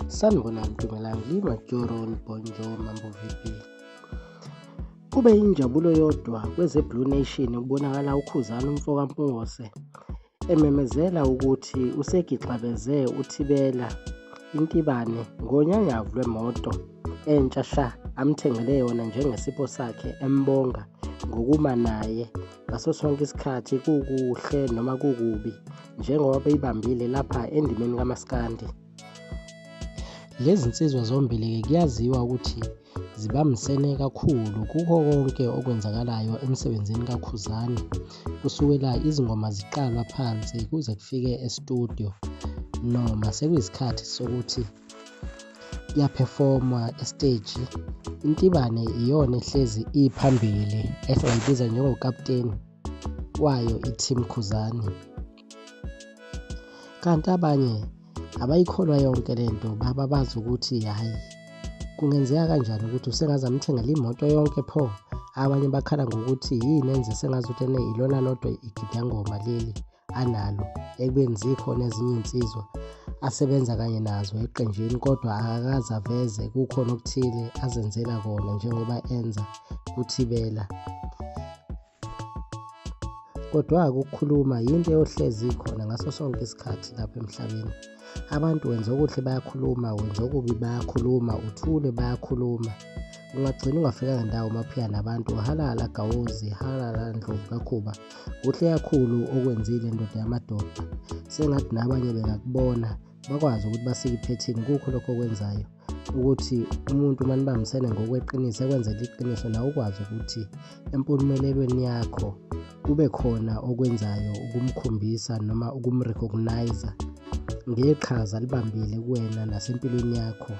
Sanibonani Ntumelanga, Limajoro Bonjour, mambo vipi? Kube injabulo yodwa kweze Blue Nation kubonakala uKhuzani umfokaMpungose ememezela ukuthi usegixabeze uThibela Intibane ngonyanyavu lwemoto entsha sha amthengele yona njengesipho sakhe, embonga ngokuma naye ngaso sonke isikhathi, kukuhle noma kukubi, njengoba beyibambile lapha endimeni kaMaskandi. Lezi nsizwa zombili-ke kuyaziwa ukuthi zibambisene kakhulu kukho konke okwenzakalayo emsebenzini kaKhuzani, kusukela izingoma ziqalwa phansi kuze kufike estudio, noma sekuyisikhathi sokuthi kuyaphefomwa esiteji. Intibane iyona ehlezi iphambili esingayibiza njengokapteni wayo i-Team Khuzani, kanti abanye abayikholwa yonke lento, bazi ukuthi hhayi kungenzeka kanjani ukuthi usengaze amthengele imoto yonke pho. Abanye bakhala ngokuthi yini enze sengazuthi ilona lodwa igidangoma leli analo, ekubeni zikhona ezinye iy'nsizwa asebenza kanye nazo eqenjini, kodwa akakaze aveze kukhona okuthile azenzela kona njengoba enza kuThibela. Kodwa-ke ukukhuluma yinto eyohlezi ikhona ngaso sonke isikhathi lapha emhlabeni. Abantu wenza okuhle bayakhuluma, wenza okubi bayakhuluma, uthule bayakhuluma. Ungagcina ungafikanga ndawo maphika nabantu, halala Gawuzi, halala Ndlovu kaKhuba, kuhle kakhulu okwenzile ndoda yamadoda. Sengathi nabanye bengakubona bakwazi ukuthi basike iphethini kukho lokho okwenzayo, ukuthi umuntu uma nibambisene ngokweqiniso ekwenzela iqiniso, nawe ukwazi ukuthi empumelelweni yakho kube khona okwenzayo ukumkhombisa noma ukumrecognize ngeqhaza libambile kuwena nasempilweni yakho.